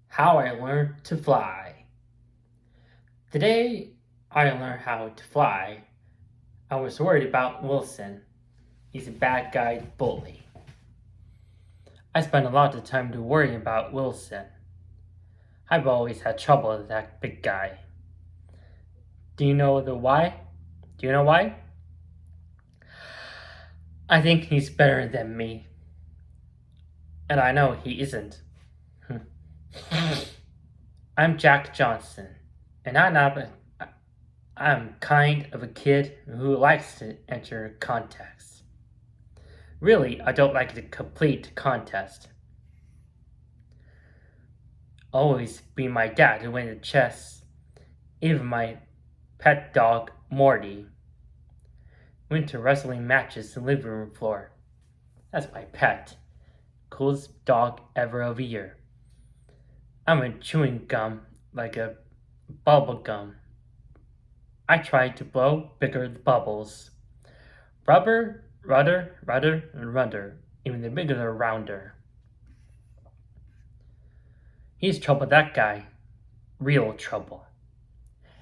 How I learned to fly. Today, I learned how to fly. I was worried about Wilson. He's a bad guy bully. I spent a lot of time to worry about Wilson. I've always had trouble with that big guy. Do you know the why? Do you know why? I think he's better than me. And I know he isn't. I'm Jack Johnson, and I'm kind of a kid who likes to enter contests. Really, I don't like to complete contest. Always be my dad to win the chess. Even my pet dog, Morty, went to wrestling matches in the living room floor. That's my pet. Coolest dog ever of a year. I'm chewing gum like a bubble gum. I tried to blow bigger bubbles. Rubber, rudder, rudder, and rudder. Even the bigger the rounder. He's trouble, that guy. Real trouble.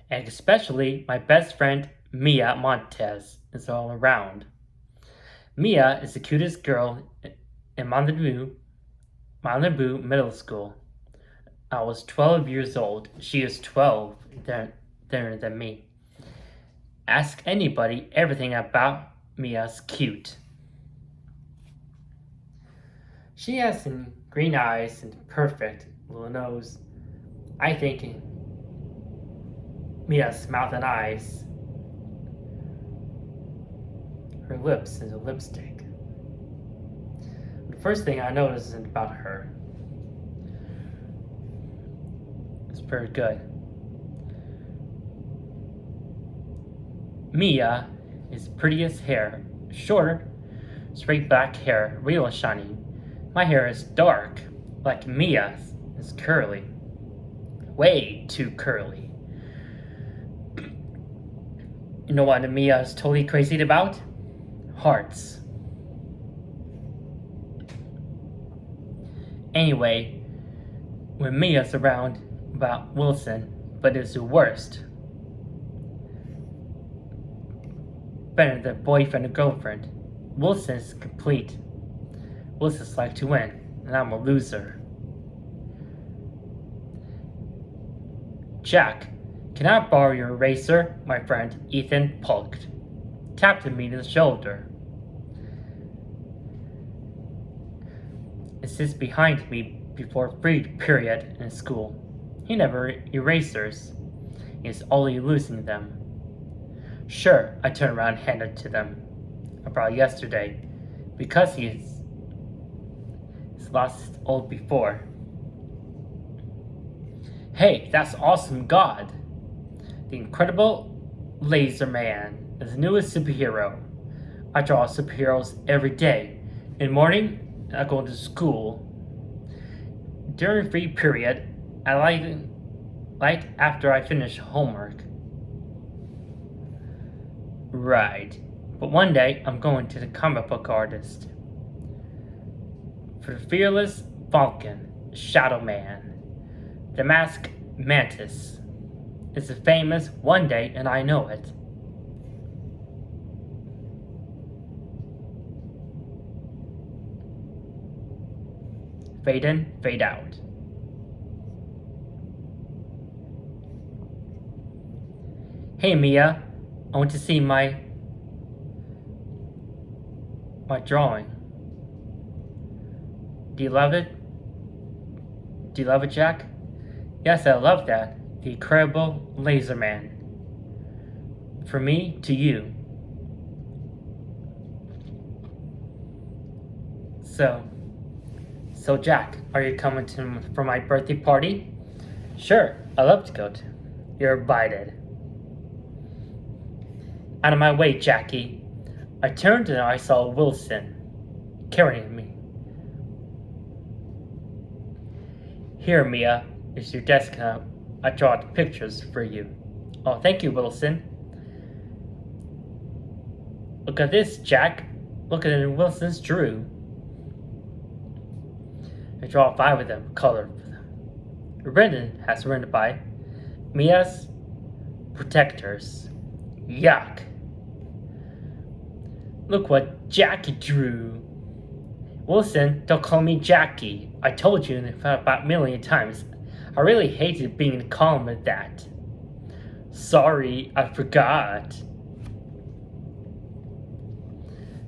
And especially my best friend, Mia Montez, is all around. Mia is the cutest girl in Malibu Middle School. I was 12 years old. She is 12 than me. Ask anybody everything about Mia's cute. She has some green eyes and perfect little nose. I think Mia's mouth and eyes. Her lips is a lipstick. The first thing I noticed about her is very good. Mia is prettiest hair, short, straight black hair, real shiny. My hair is dark, like Mia's is curly. Way too curly. You know what Mia is totally crazy about? Hearts. Anyway, when Mia's around about Wilson, but it's the worst. Better than boyfriend and girlfriend. Wilson's complete. Wilson's like to win, and I'm a loser. Jack, can I borrow your eraser? My friend Ethan poked. Tapped me on the shoulder. It sits behind me before free period in school. He never erasers. He's only losing them. Sure, I turned around and handed it to them. I brought it yesterday, because he's lost old before. Hey, that's awesome, God! The Incredible Laser Man is the newest superhero. I draw superheroes every day. In the morning, I go to school. During free period, I like after I finish homework. Right. But one day, I'm going to the comic book artist. For the fearless Falcon, Shadow Man. The masked Mantis. It's a famous one day, and I know it. Fade in, fade out. Hey Mia, I want to see my drawing. Do you love it? Do you love it, Jack? Yes, I love that. The Incredible Laser Man. From me to you. So Jack, are you coming for my birthday party? Sure, I'd love to go to. You're invited. Out of my way, Jackie. I turned and I saw Wilson carrying me. Here, Mia, is your desktop. I draw pictures for you. Oh, thank you, Wilson. Look at this, Jack. Look at Wilson's drew. I draw 5 of them, colored for them. Brendan has written by Mia's Protectors. Yuck. Look what Jackie drew. Wilson, don't call me Jackie. I told you about a million times. I really hated being called with that. Sorry, I forgot.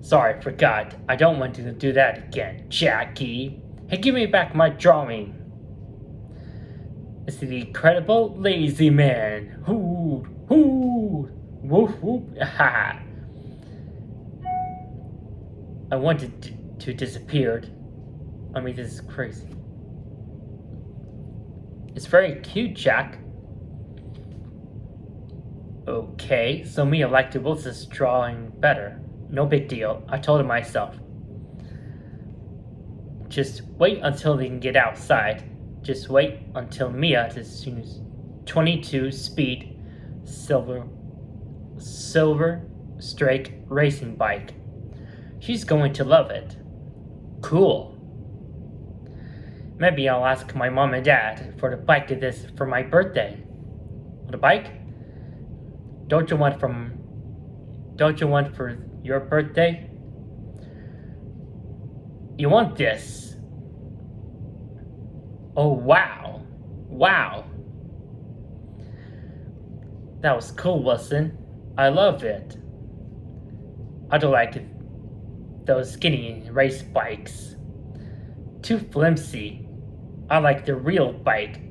Sorry, I forgot. I don't want to do that again, Jackie. Hey, give me back my drawing. It's the incredible lazy man. Hoo, hoo, woof, woof, ha. I wanted to disappear. I mean, this is crazy. It's very cute, Jack. Okay, so Mia liked Wilson's drawing better. No big deal, I told myself. Just wait until they can get outside. Just wait until Mia is 22 speed silver streak racing bike. She's going to love it. Cool. Maybe I'll ask my mom and dad for the bike this for my birthday. The bike? Don't you want for your birthday? You want this? Oh wow. Wow. That was cool, Wilson. I love it. I don't like those skinny race bikes. Too flimsy. I like the real bike.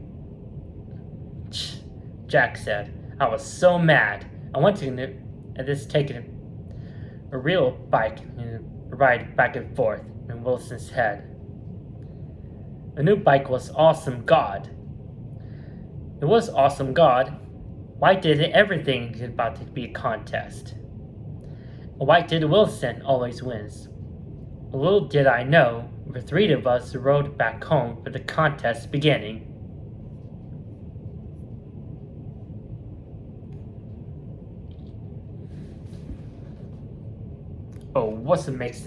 Jack said. I was so mad. I wanted to just take a real bike and ride back and forth in Wilson's head. The new bike was awesome, God. It was awesome, God. Why did everything about to be a contest? Why did Wilson always wins? Little did I know, the 3 of us rode back home for the contest beginning. Oh, what's the mix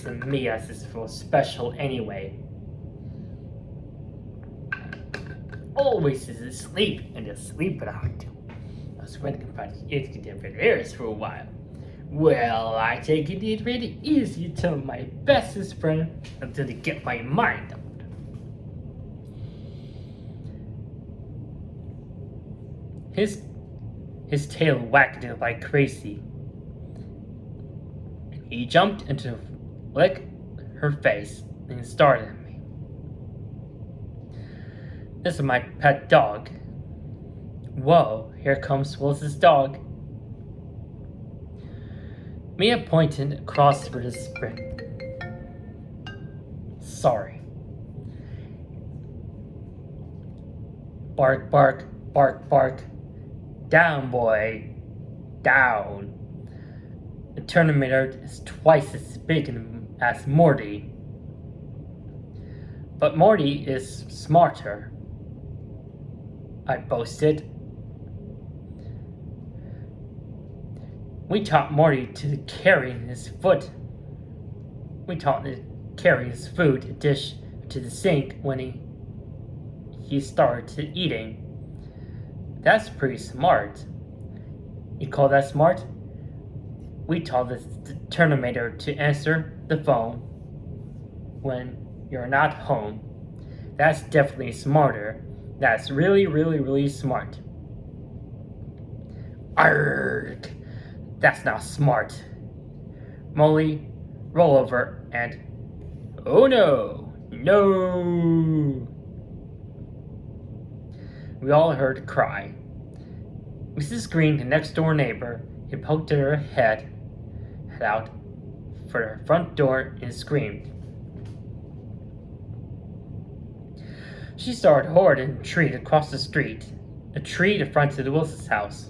of me as this feel special anyway? Always is asleep and just sleep it out. I was waiting to find it different areas for a while. Well, I take it really easy to my bestest friend until they get my mind out. His tail wagged like crazy. He jumped into lick her face and started at me. This is my pet dog. Whoa, here comes Wilson's dog. Mia pointed across for the sprint. Sorry. Bark, bark, bark, bark. Down, boy. Down. The Terminator is twice as big as Morty. But Morty is smarter, I boasted. We taught Morty to carry his foot. We taught him to carry his food dish to the sink when he started eating. That's pretty smart. You call that smart? We taught the Terminator to answer the phone when you're not home. That's definitely smarter. That's really, really, really smart. Arrgh! That's not smart. Molly, roll over and... Oh no! No! We all heard a cry. Mrs. Green, the next door neighbor, had poked her head out for her front door and screamed. She saw a horrid tree across the street, a tree in front of the Wilson's house.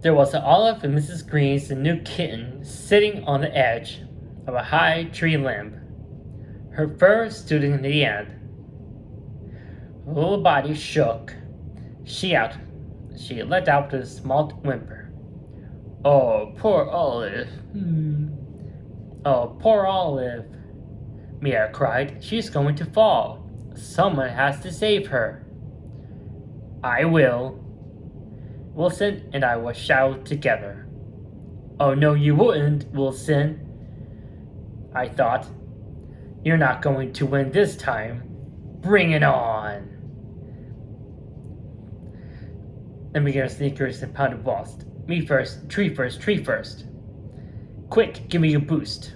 There was Olive and Mrs. Green's new kitten sitting on the edge of a high tree limb. Her fur stood in the end. Her little body shook. She let out a small whimper. Oh, poor Olive. Oh, poor Olive. Mia cried. She's going to fall. Someone has to save her. I will. Wilson and I will shout together. Oh, no, you wouldn't, Wilson, I thought. You're not going to win this time. Bring it on. Then we get sneakers and pounded walls. Me first, tree first, tree first. Quick, give me a boost.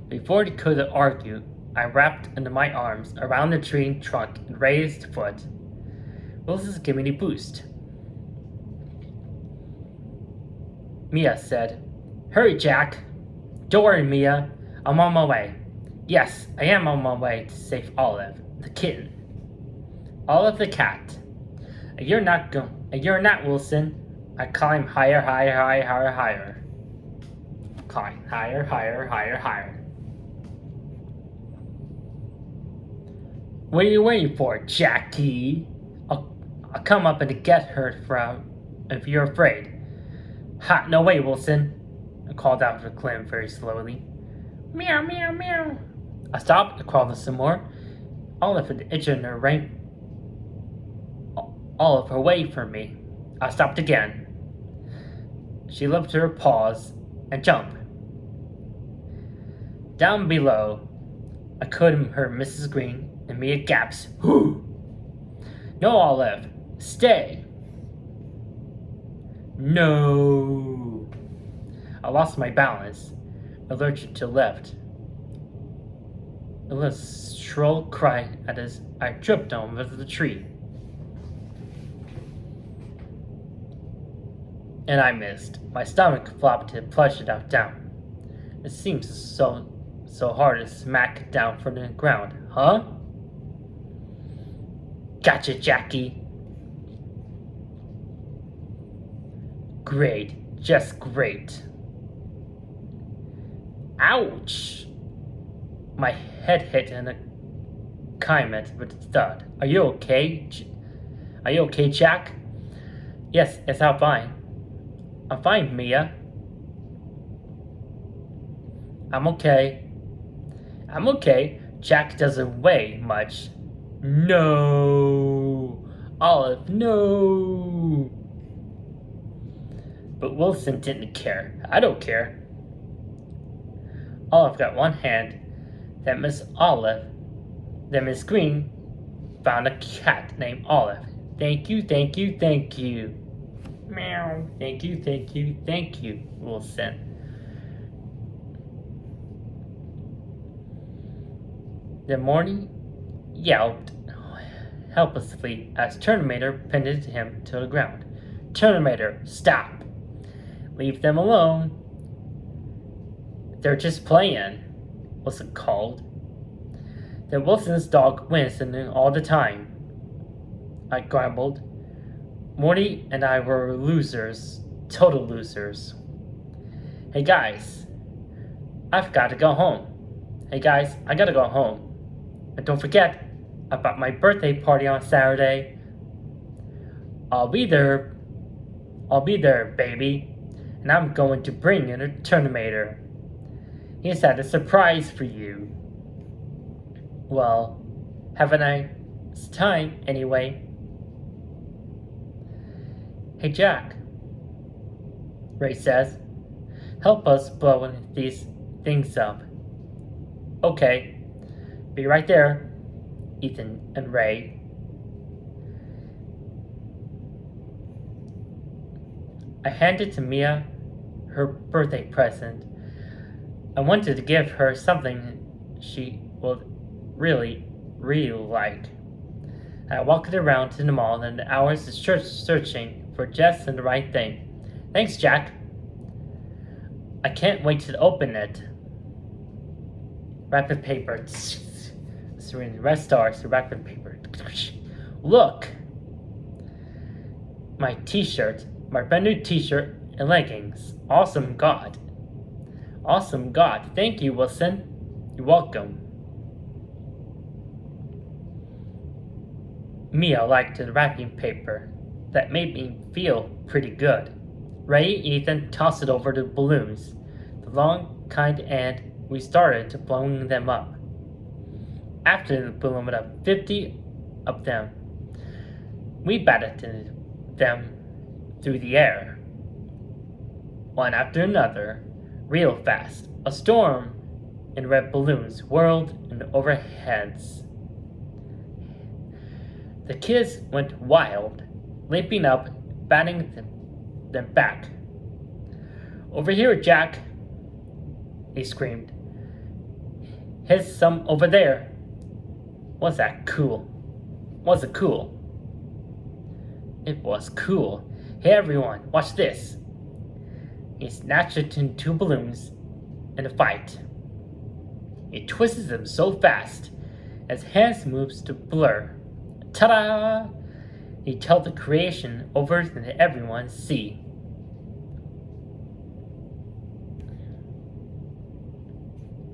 Before they could argue, I wrapped into my arms around the tree trunk and raised foot. Wilson's giving me a boost. Mia said, Hurry, Jack. Don't worry, Mia. I'm on my way. Yes, I am on my way to save Olive, the kitten. Olive the cat. You're not, Wilson. I climb higher, higher, higher, higher, higher. Climb higher, higher, higher, higher. What are you waiting for, Jackie? I'll come up and get her if you're afraid. Ha, no way, Wilson. I called out to Clem very slowly. Meow, meow, meow. I stopped and crawled some more. Olive had itching her rank. Olive away from me. I stopped again. She lifted her paws and jumped. Down below, I couldn't hear Mrs. Green and Mia gaps. No, Olive, stay. No. I lost my balance. I lurched to the left. A little shrill cry as I tripped over the tree. And I missed. My stomach flopped and plunged out down. It seems so hard to smack down from the ground, huh? Gotcha, Jackie. Great, just great. Ouch! My head hit in a cement with a thud. Are you okay? Are you okay, Jack? Yes, I'm fine. I'm fine, Mia. I'm okay. I'm okay. Jack doesn't weigh much. No! Olive, no! But Wilson didn't care. I don't care. Olive got one hand. Then Miss Green found a cat named Olive. Thank you, thank you, thank you. Meow. Thank you, thank you, thank you, Wilson. The morning yelped helplessly as Terminator pinned him to the ground. Terminator, stop. Leave them alone. They're just playing, Wilson called. Then Wilson's dog wins all the time, I grumbled. Morty and I were losers, total losers. Hey guys, I've got to go home. Hey guys, I gotta go home. And don't forget about my birthday party on Saturday. I'll be there, baby. And I'm going to bring in a Terminator. He's had a surprise for you. Well, have a nice time anyway. Hey Jack, Ray says, help us blow these things up. Okay, be right there, Ethan and Ray. I handed to Mia her birthday present. I wanted to give her something she would really like. I walked around to the mall and hours of searching for just the right thing. Thanks, Jack. I can't wait to open it. Wrapping paper. Red stars, wrapping paper. Look! My t-shirt. My brand new t-shirt and leggings. Awesome God. Awesome God. Thank you, Wilson. You're welcome. Mia liked the wrapping paper. That made me feel pretty good. Ray and Ethan tossed it over the balloons. The long, kind end we started blowing them up. After blowing up 50 of them, we batted them through the air, one after another, real fast. A storm in red balloons whirled in overheads. The kids went wild, leaping up, batting them back. "Over here, Jack!" he screamed. "Here's some over there." Was that cool? Was it cool? It was cool. "Hey everyone, watch this." He snatched it in two balloons in a fight. He twisted them so fast, his hands moved to blur. Ta-da! He told the creation over to everyone see.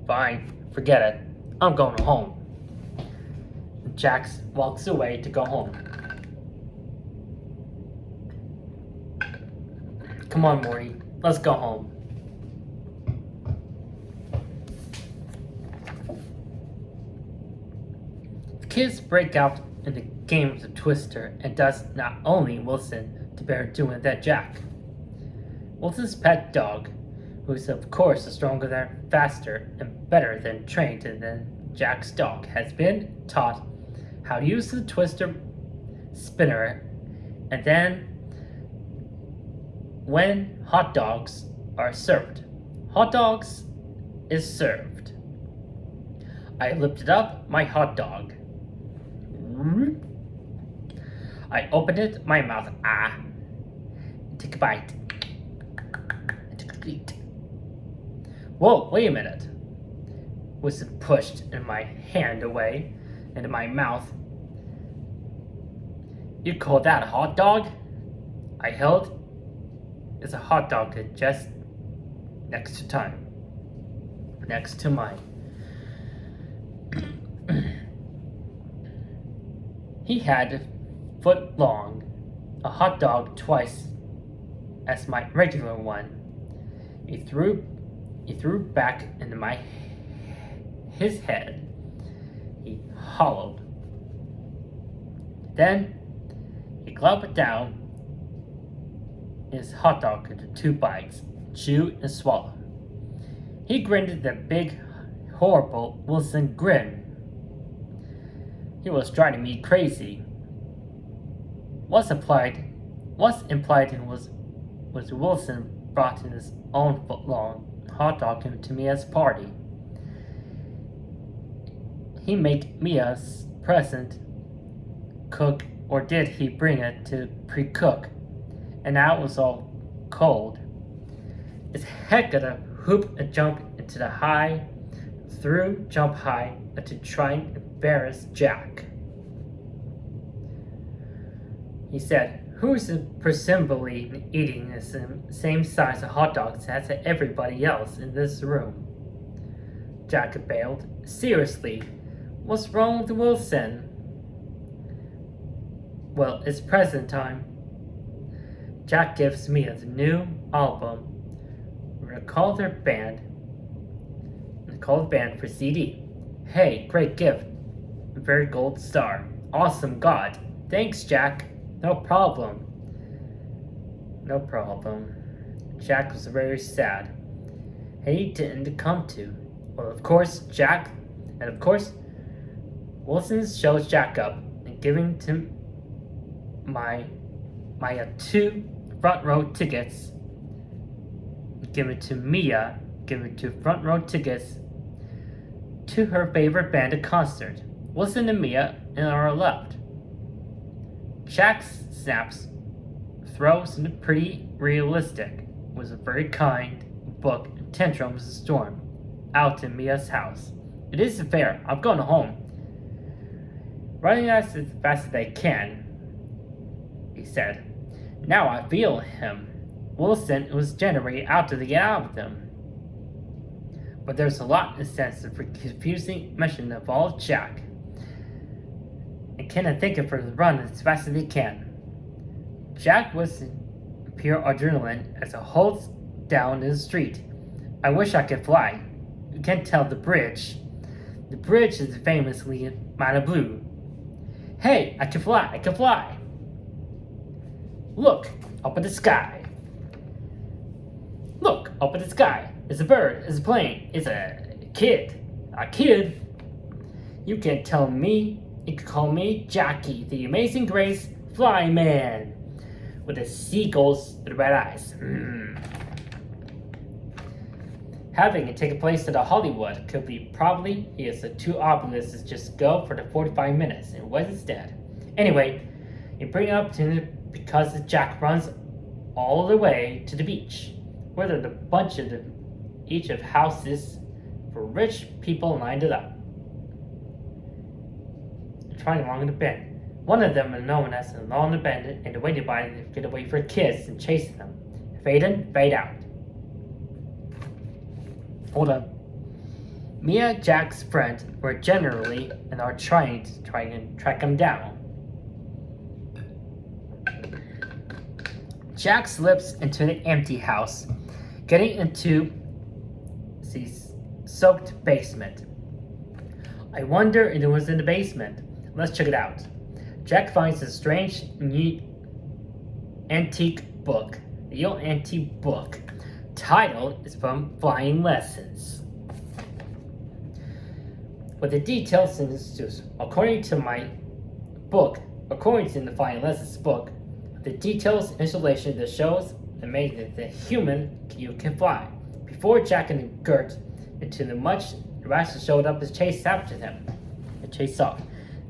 "Fine, forget it. I'm going home." Jack walks away to go home. "Come on, Morty, let's go home." The kids break out in the game of the Twister, and does not only Wilson to bear doing that Jack. Wilson's pet dog, who is of course stronger than, faster, and better than trained than Jack's dog, has been taught how to use the Twister spinner, and then when hot dogs are served, hot dogs is served. I lifted up my hot dog. I opened it, my mouth, took a bite. I took a eat. Whoa, wait a minute. Wilson pushed in my hand away into my mouth. "You call that a hot dog?" I held. "It's a hot dog just next to mine. He had a foot long, a hot dog twice as my regular one. He threw back into his head. He hollowed. Then he gulped down his hot dog into two bites, chew and swallow. He grinned that big, horrible Wilson grin. He was driving me crazy. What's implied was Wilson brought in his own foot-long hot dog to me as a party. He made me a present cook, or did he bring it to pre-cook? And now it was all cold. It's heck of a hoop and jump into the high, through jump high to try and embarrass Jack. He said, "Who's presumably eating the same size of hot dogs as everybody else in this room?" Jack bailed. "Seriously, what's wrong with Wilson?" "Well, it's present time." Jack gives me a new album. We're gonna call their band. Call the band for CD. "Hey, great gift. Very gold star. Awesome God. Thanks, Jack." No problem." Jack was very sad. He didn't come to. Well, of course, Wilson shows Jack up and giving to my 2 front row tickets. Given to Mia, given 2 front row tickets to her favorite band concert. Wilson and Mia on our left. Jack snaps, throws, and pretty realistic, was a very kind book and tantrums storm out in Mia's house. "It isn't fair. I'm going home." Running as fast as I can, he said. Now I feel him. Wilson was generated out to get out of them. But there's a lot in sense of confusing mention of all Jack. And cannot think of her to run as fast as he can. Jack was in pure adrenaline as it holds down in the street. "I wish I could fly." you can't tell the bridge. The bridge is famously made of blue. Hey, I can fly, I can fly. Look, up in the sky. Look, up in the sky. It's a bird, it's a plane, it's a kid. A kid? You can tell me, you can call me Jackie, the Amazing Grace Flyman. With the seagulls with red eyes. Having it take place at a Hollywood could be probably he is too obvious to just go for the 45 minutes and was instead. Anyway, you bring it up to because Jack runs all the way to the beach, where there's a bunch of each of houses for rich people lined it up. Trying along the bend. One of them is known as along the bend and the waiting by to get away for kids and chasing them. Fade in, fade out. Hold on. Mia, Jack's friends, were generally and are trying to track him down. Jack slips into the empty house, getting into the soaked basement. I wonder if it was in the basement. Let's check it out. Jack finds a strange, neat, antique book. The old antique book. Title is from Flying Lessons. With the details in this, according to the Flying Lessons book, the details installation that shows the made that the human you can fly. Before Jack and Gert into the much, the rats showed up to chase after them and chase off.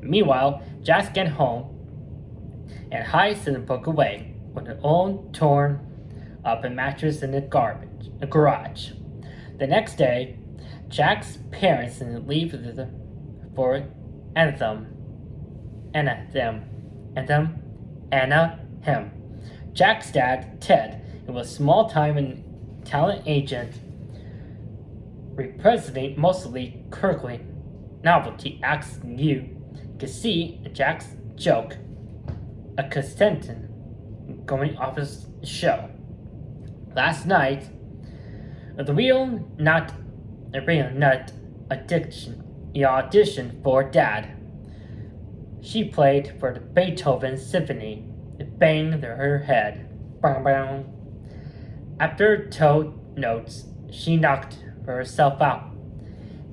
Meanwhile, Jack gets home and hides the book away with an old torn up a mattress in the garage. The next day, Jack's parents leave for Anthem. Jack's dad, Ted, was a small-time and talent agent representing mostly Kirkley novelty acts you can see Jack's joke, a contestant going off his show. Last night, the real nut auditioned for Dad. She played for the Beethoven Symphony. It banged her head. Bang, bang. After 2 notes, she knocked herself out,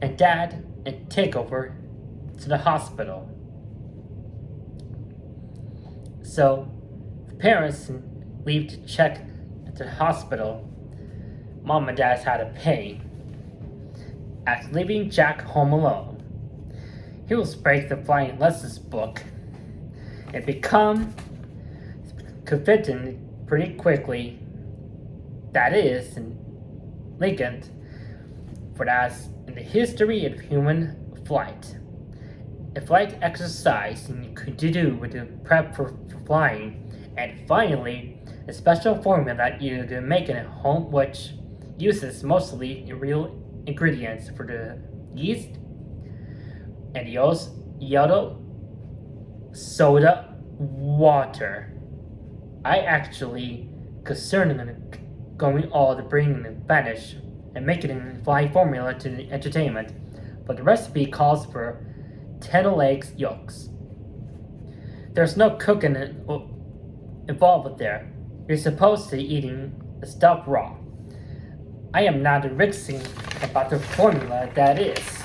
and Dad and take over to the hospital. So, the parents leave to check at the hospital. Mom and Dad had to pay. After leaving Jack home alone, he will break the Flying Lessons book and become confident pretty quickly. That is, legend for that in the history of human flight. A flight exercise you could do with the prep for flying, and finally, a special formula that you can make at home which uses mostly real ingredients for the yeast and yellow soda water. I actually concerned going all to bring and vanish and make it in fly formula to the entertainment, but the recipe calls for 10 eggs yolks. There's no cooking involved with there. You're supposed to eating the stuff raw. I am not rixing about the formula that is.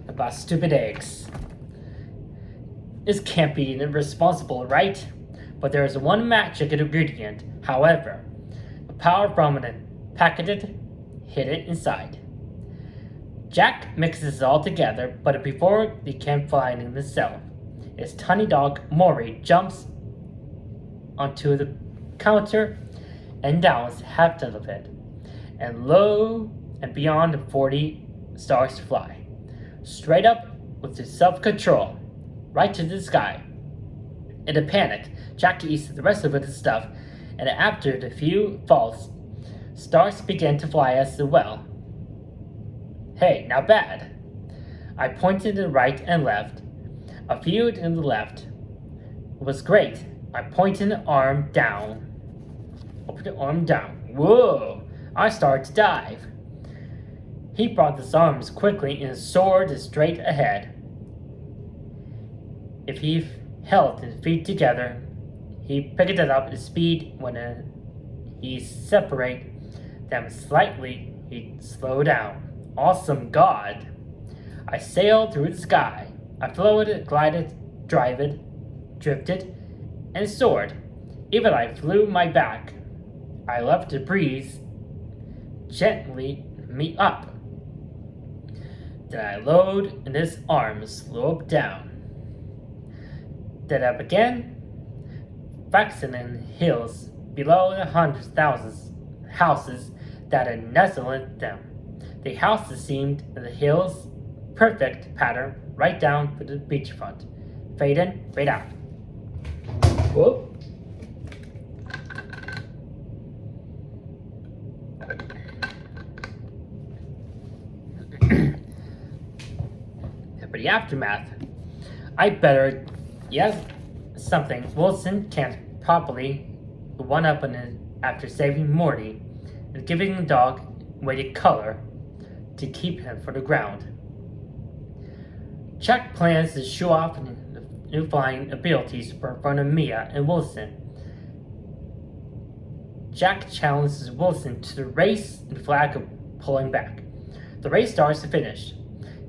About stupid eggs. This can't be irresponsible, right? But there is one magic ingredient, however. The power from it packaged hidden inside. Jack mixes it all together, but before he can find himself, his tiny dog Maury jumps onto the counter and downs half of it, and low and beyond the 40 stars fly, straight up with his self-control, right to the sky. In a panic, Jack eats the rest of his stuff, and after the few falls, stars begin to fly as well. Hey, not bad. I pointed to the right and left. A few to the left. It was great. I pointed the arm down. Open the arm down. Whoa! I started to dive. He brought his arms quickly and soared straight ahead. If he held his feet together, he picked it up at speed. When he separated them slightly, he'd slow down. Awesome God! I sailed through the sky. I floated, glided, drifted, and soared. Even I flew my back. I left the breeze gently me up. Then I lowered in his arms, sloped down. Then up again, fastening hills below the hundreds thousands houses that had nestled them. The houses seemed the hills' perfect pattern right down to the beachfront. Fade in, fade out. Whoop. For the aftermath, I better, yes, something Wilson can't properly one up on it after saving Morty and giving the dog weighted color to keep him for the ground. Jack plans to show off new flying abilities in front of Mia and Wilson. Jack challenges Wilson to the race and the flag of pulling back. The race starts to finish.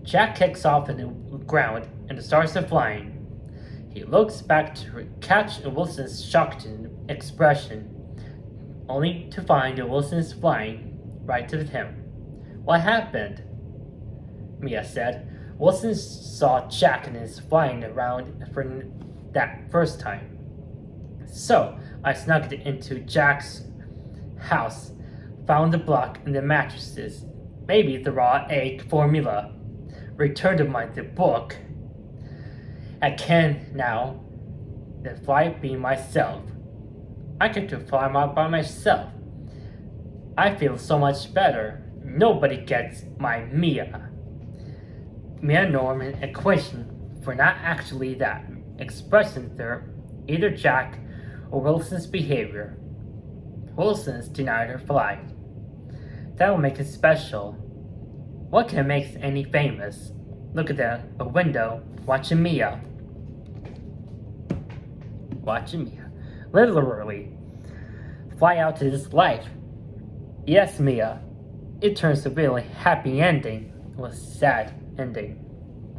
Jack kicks off in the ground and starts to flying. He looks back to catch Wilson's shocked expression, only to find that Wilson's flying right to him. What happened? Mia said. Wilson saw Jack and is flying around for that first time. So I snuck into Jack's house, found the block and the mattresses, maybe the raw egg formula, returned the book. I can now fly be myself. I get to fly by myself. I feel so much better. Nobody gets my Mia. Mia Norman equation for not actually that expression there, either Jack or Wilson's behavior. Wilson's denied her flight. That will make it special. What can make any famous? Look at a window, watching Mia. Watching Mia. Literally. Fly out to this life. Yes, Mia. It turns to a really happy ending with sad ending.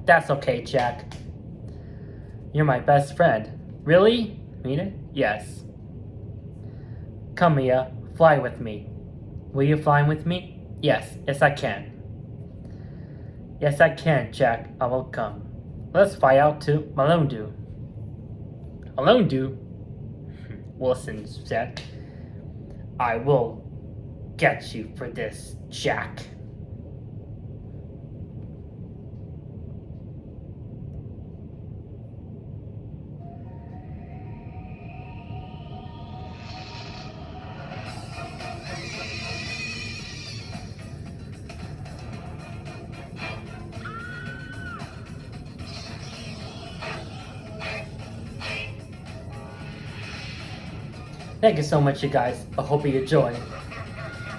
That's okay, Jack. You're my best friend. Really? Mean it? Yes. Come, Mia. Fly with me. Will you fly with me? Yes. Yes, I can. Yes, I can, Jack. I will come. Let's fly out to Malondu. Malondu? Wilson said. I will get you for this, Jack. Thank you so much, you guys. I hope you enjoyed.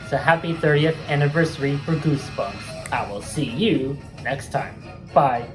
So happy 30th anniversary for Goosebumps. I will see you next time. Bye.